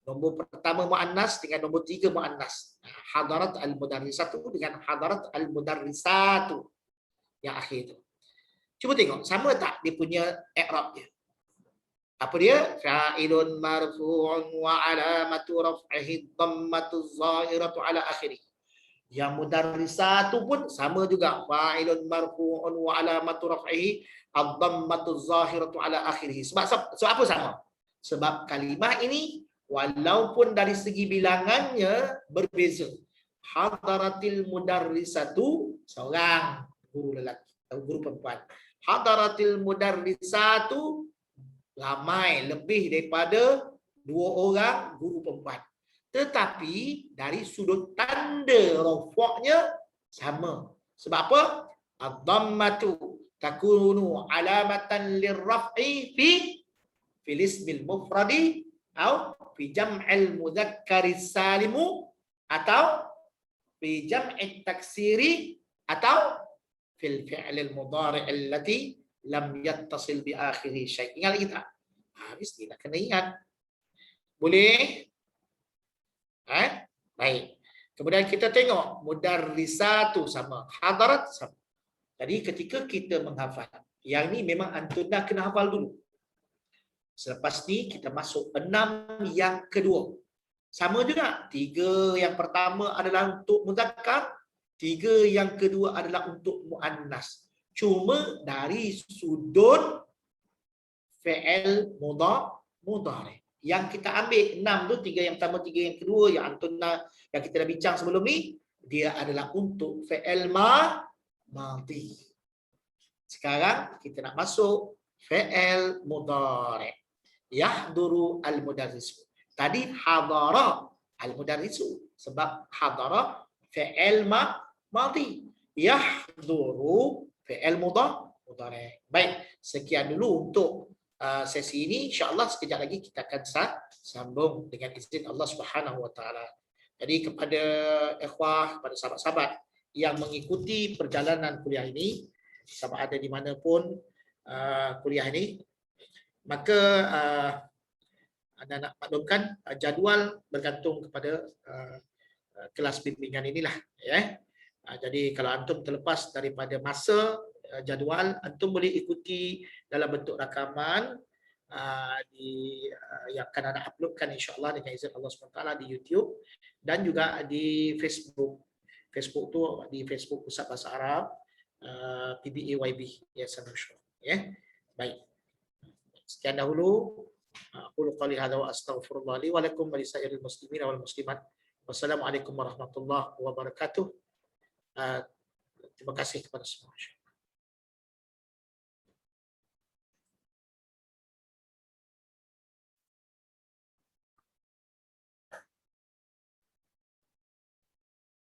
Nombor pertama muannas dengan nombor 3 muannas. Hadarat al-mudarrisatu dengan hadarat al-mudarrisatu yang akhir itu. Cuba tengok sama tak dia punya i'rab dia. Apa dia? Fa'ilun marfu'un wa alamatu raf'ihi dhammatu zahiratu ala akhirih. Yang mudarrisatu pun sama juga. Fa'ilun marfu'un wa alamatu raf'ihi ad-dhammatu zahiratu ala akhirih. Sebab apa sama? Sebab kalimah ini walaupun dari segi bilangannya berbeza. Hadaratil mudarrisatu seorang guru lelaki atau guru perempuan. Hadaratil mudarrisatu ramai, lebih daripada 2 orang guru perempuan. Tetapi dari sudut tanda rafa'nya sama. Sebab apa? Ad-dhammatu takunu alamatan lirraf'i fil ismil mufradi atau fi jam'il mudzakkari salimu atau fi jam'it taksiri atau fil fi'lil mudhari' allati lam yattasil bi akhiri syai'. Ingat lagi tak? Mesti nak kena ingat. Boleh? Baik. Kemudian kita tengok mudarrisatu sama, hadarat sama. Jadi ketika kita menghafal, yang ni memang antum dah kena hafal dulu. Selepas ni kita masuk 6 yang kedua. Sama juga. 3 yang pertama adalah untuk muzakkar, 3 yang kedua adalah untuk muannas. Cuma dari sudut fi'il mudhari. Yang kita ambil 6 tu, 3 yang pertama, 3 yang kedua, yang antum yang kita dah bincang sebelum ni, dia adalah untuk fi'il madhi. Sekarang kita nak masuk fi'il mudhari. Yahduru al-mudarrisu. Tadi hadara al-mudarrisu. Sebab hadara fi'il madhi. Yahduru fi'il mudhari. Baik, sekian dulu untuk sesi ini. InsyaAllah sekejap lagi kita akan sambung dengan izin Allah Subhanahu Wa Taala. Jadi kepada ikhwah, kepada sahabat-sahabat yang mengikuti perjalanan kuliah ini, sama ada di mana pun kuliah ini, maka anda nak maklumkan jadual bergantung kepada kelas bimbingan inilah, ya. Jadi kalau antum terlepas daripada masa jadual, antum boleh ikuti dalam bentuk rakaman yang akan anda uploadkan insya-Allah dengan izin Allah SWT di YouTube dan juga di Facebook. Facebook tu di Facebook Pusat Bahasa Arab PBAYB ya, ya. Baik. Sekian dahulu. Aku qali hadza wa astaghfirullah li wa lakum wa lisairil muslimin wal muslimat. Wassalamualaikum warahmatullahi wabarakatuh. Terima kasih kepada semua.